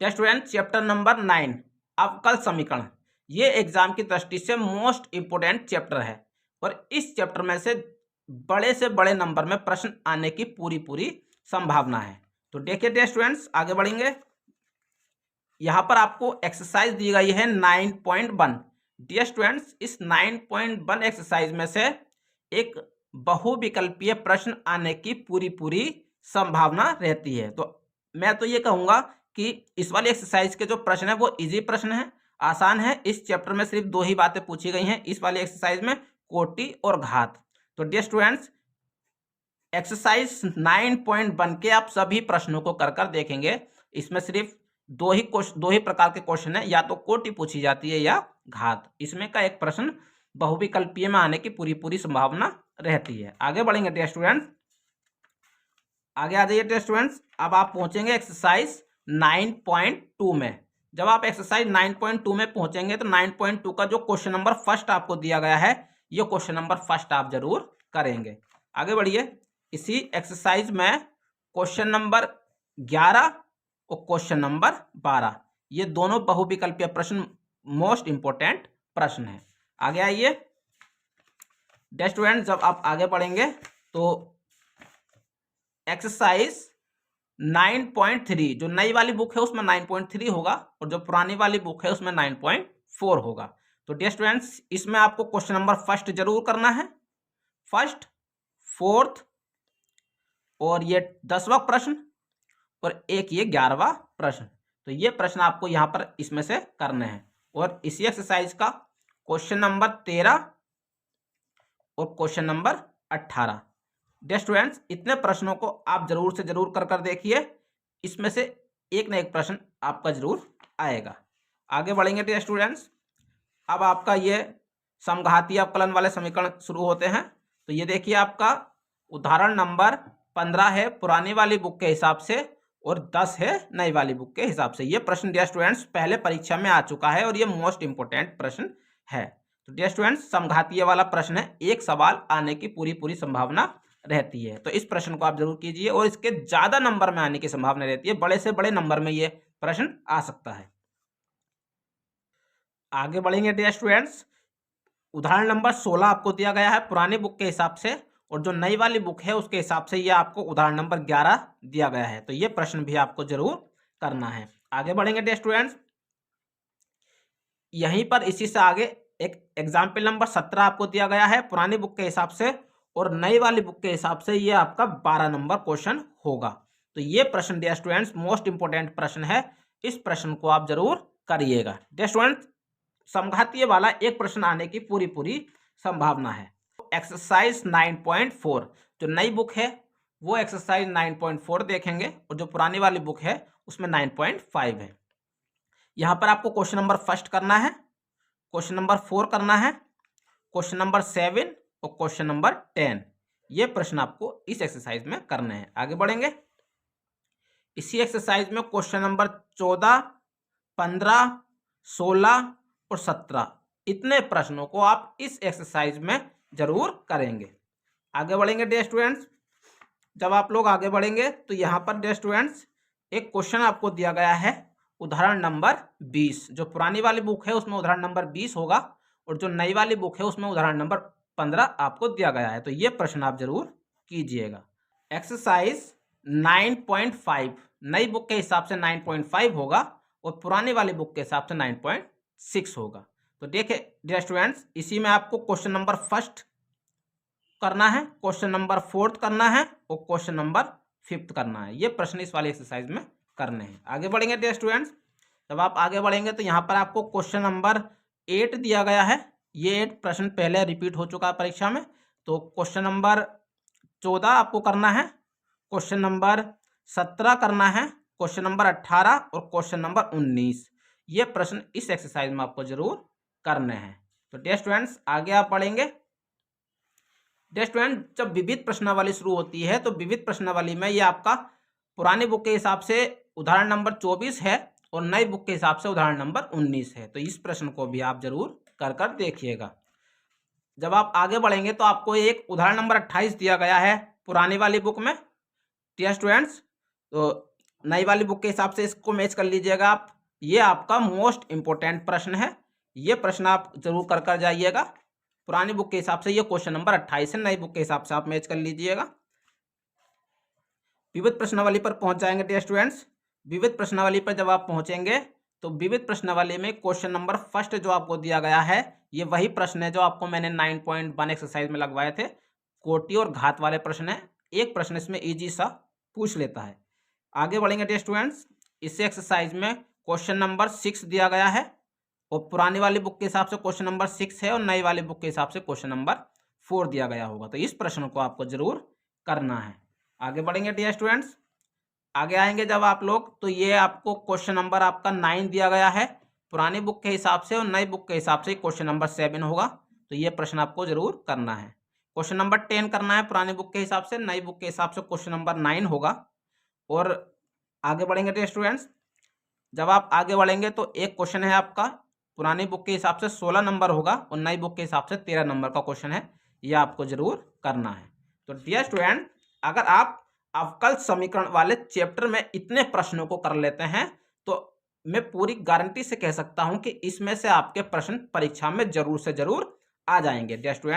Test student chapter number 9 अवकल समीकरण, ये एग्जाम की दृष्टि से मोस्ट इंपोर्टेंट चैप्टर है और इस चैप्टर में से बड़े नंबर में प्रश्न आने की पूरी संभावना है। तो देखिए टेस्ट स्टूडेंट्स, आगे बढ़ेंगे। यहाँ पर आपको एक्सरसाइज दी गई है 9.1। डियर स्टूडेंट्स, इस 9.1 एक्सरसाइज में से एक बहुविकल्पीय प्रश्न आने की पूरी संभावना रहती है। तो मैं तो ये कहूँगा कि इस वाली एक्सरसाइज के जो प्रश्न है वो इजी प्रश्न है, आसान है। इस चैप्टर में सिर्फ दो ही बातें पूछी गई हैं इस वाली एक्सरसाइज में, कोटि और घात। तो डियर स्टूडेंट्स, एक्सरसाइज 9.1 के आप सभी प्रश्नों को कर देखेंगे। इसमें सिर्फ दो ही प्रकार के क्वेश्चन है, या तो कोटि पूछी जाती है या घात। इसमें का एक प्रश्न बहुविकल्पीय में आने की पूरी संभावना रहती है। आगे बढ़ेंगे डियर स्टूडेंट्स, आगे आ जाइए डियर स्टूडेंट्स। अब आप पहुंचेंगे एक्सरसाइज 9.2 में। जब आप एक्सरसाइज 9.2 में पहुंचेंगे तो 9.2 का जो क्वेश्चन नंबर फर्स्ट आपको दिया गया है, ये क्वेश्चन नंबर फर्स्ट आप जरूर करेंगे। आगे बढ़िए। इसी एक्सरसाइज में क्वेश्चन नंबर 11 और क्वेश्चन नंबर 12, ये दोनों बहुविकल्पीय प्रश्न मोस्ट इंपोर्टेंट प्रश्न है। आगे आइए डियर स्टूडेंट, जब आप आगे बढ़ेंगे तो एक्सरसाइज 9.3, जो नई वाली बुक है उसमें 9.3 होगा और जो पुरानी वाली बुक है उसमें 9.4 होगा। तो डियर स्टूडेंट्स, इसमें आपको क्वेश्चन नंबर फर्स्ट जरूर करना है, फर्स्ट, फोर्थ और ये 10वां प्रश्न और एक ये 11वां प्रश्न। तो ये प्रश्न आपको यहाँ पर इसमें से करने हैं। और इसी एक्सरसाइज का क्वेश्चन नंबर 13 और क्वेश्चन नंबर 18। डियर स्टूडेंट्स, इतने प्रश्नों को आप जरूर से जरूर कर देखिए, इसमें से एक न एक प्रश्न आपका जरूर आएगा। आगे बढ़ेंगे डियर स्टूडेंट्स। अब आपका ये समघातीय अवकलन वाले समीकरण शुरू होते हैं। तो ये देखिए, आपका उदाहरण नंबर 15 है पुरानी वाली बुक के हिसाब से और 10 है नई वाली बुक के हिसाब से। ये प्रश्न डियर स्टूडेंट्स पहले परीक्षा में आ चुका है और ये मोस्ट इंपोर्टेंट प्रश्न है। तो डियर स्टूडेंट्स, समघातीय वाला प्रश्न है, एक सवाल आने की पूरी संभावना रहती है। तो इस प्रश्न को आप जरूर कीजिए और इसके ज्यादा नंबर में आने की संभावना रहती है, बड़े से बड़े नंबर में ये प्रश्न आ सकता है। आगे बढ़ेंगे डियर स्टूडेंट्स। उदाहरण नंबर 16 आपको दिया गया है पुरानी बुक के हिसाब से और जो नई वाली बुक है उसके हिसाब से ये आपको उदाहरण नंबर 11 दिया गया है। तो ये प्रश्न भी आपको जरूर करना है। आगे बढ़ेंगे डियर स्टूडेंट्स। यहीं पर इसी से आगे एक एग्जाम्पल नंबर 17 आपको दिया गया है पुरानी बुक के हिसाब से और नई वाली बुक के हिसाब से ये आपका 12 नंबर क्वेश्चन होगा। तो ये प्रश्न डियर स्टूडेंट्स मोस्ट इंपोर्टेंट प्रश्न है, इस प्रश्न को आप जरूर करिएगा। डियर स्टूडेंट्स, समघातीय वाला एक प्रश्न आने की पूरी संभावना है। एक्सरसाइज 9.4, जो नई बुक है वो एक्सरसाइज 9.4 देखेंगे और जो पुरानी वाली बुक है उसमें 9.5 है। यहां पर आपको क्वेश्चन नंबर फर्स्ट करना है, क्वेश्चन नंबर 4 करना है, क्वेश्चन नंबर 7 और क्वेश्चन नंबर 10। ये प्रश्न आपको इस एक्सरसाइज में करने हैं। आगे बढ़ेंगे। इसी एक्सरसाइज में क्वेश्चन नंबर 14, 15, 16 और 17, इतने प्रश्नों को आप इस एक्सरसाइज में जरूर करेंगे। आगे बढ़ेंगे डियर स्टूडेंट्स। जब आप लोग आगे बढ़ेंगे तो यहाँ पर डियर स्टूडेंट्स एक क्वेश्चन आपको दिया गया है उदाहरण नंबर 20। जो पुरानी वाली बुक है उसमें उदाहरण नंबर 20 होगा और जो नई वाली बुक है उसमें उदाहरण नंबर 15 आपको दिया गया है। तो ये प्रश्न आप जरूर कीजिएगा। एक्सरसाइज 9.5 नई बुक के हिसाब से 9.5 होगा और पुरानी वाली बुक के हिसाब से 9.6 होगा। तो देखिए डियर स्टूडेंट्स, इसी में आपको क्वेश्चन नंबर फर्स्ट करना है, क्वेश्चन नंबर 4 करना है और क्वेश्चन नंबर 5 करना है। ये प्रश्न इस वाली एक्सरसाइज में करने हैं। आगे बढ़ेंगे डियर स्टूडेंट्स। जब आप आगे बढ़ेंगे तो यहाँ पर आपको क्वेश्चन नंबर 8 दिया गया है। ये 8 प्रश्न पहले रिपीट हो चुका है परीक्षा में। तो क्वेश्चन नंबर 14 आपको करना है, क्वेश्चन नंबर 17 करना है, क्वेश्चन नंबर 18 और क्वेश्चन नंबर 19। ये प्रश्न इस एक्सरसाइज में आपको जरूर करने हैं। तो डियर स्टूडेंट्स, आगे आप पढ़ेंगे। डियर स्टूडेंट, जब विविध प्रश्नावली शुरू होती है तो विविध प्रश्नावली में ये आपका पुरानी बुक के हिसाब से उदाहरण नंबर 24 है और नई बुक के हिसाब से उदाहरण नंबर 19 है। तो इस प्रश्न को भी आप जरूर कर देखिएगा। जब आप आगे बढ़ेंगे तो आपको एक उदाहरण नंबर 28 दिया गया है पुरानी वाली बुक में। डियर स्टूडेंट्स, तो नई वाली बुक के हिसाब से इसको मैच कर लीजिएगा आप। ये आपका मोस्ट इंपोर्टेंट प्रश्न है, ये प्रश्न आप जरूर कर जाइएगा। पुरानी बुक के हिसाब से ये क्वेश्चन नंबर 28 है, नई बुक के हिसाब से आप मैच कर लीजिएगा। विविध प्रश्नावली पर पहुंच जाएंगे डियर स्टूडेंट्स। विविध प्रश्नावली पर जब आप पहुंचेंगे तो विविध प्रश्नावली में क्वेश्चन नंबर फर्स्ट जो आपको दिया गया है, ये वही प्रश्न है जो आपको मैंने 9.1 एक्सरसाइज में लगवाए थे। कोटि और घात वाले प्रश्न है, एक प्रश्न इसमें इजी सा पूछ लेता है। आगे बढ़ेंगे डियर स्टूडेंट्स। इस एक्सरसाइज में क्वेश्चन नंबर 6 दिया गया है, और पुरानी वाली बुक के हिसाब से क्वेश्चन नंबर 6 है और नई वाली बुक के हिसाब से क्वेश्चन नंबर 4 दिया गया होगा। तो इस प्रश्न को आपको जरूर करना है। आगे बढ़ेंगे डियर स्टूडेंट्स। आगे आएंगे जब आप लोग, तो ये आपको क्वेश्चन नंबर आपका 9 दिया गया है पुरानी बुक के हिसाब से, और नई बुक के हिसाब से क्वेश्चन नंबर 7 होगा। तो ये प्रश्न आपको जरूर करना है। क्वेश्चन नंबर 10 करना है पुरानी बुक के हिसाब से, नई बुक के हिसाब से क्वेश्चन नंबर 9 होगा। और आगे बढ़ेंगे डियर स्टूडेंट्स। जब आप आगे बढ़ेंगे तो एक क्वेश्चन है आपका पुरानी बुक के हिसाब से 16 नंबर होगा, और नई बुक के हिसाब से 13 नंबर का क्वेश्चन है, ये आपको जरूर करना है। तो डियर स्टूडेंट, अगर आप अवकल समीकरण वाले चैप्टर में इतने प्रश्नों को कर लेते हैं तो मैं पूरी गारंटी से कह सकता हूं कि इसमें से आपके प्रश्न परीक्षा में जरूर से जरूर आ जाएंगे डियर स्टूडेंट।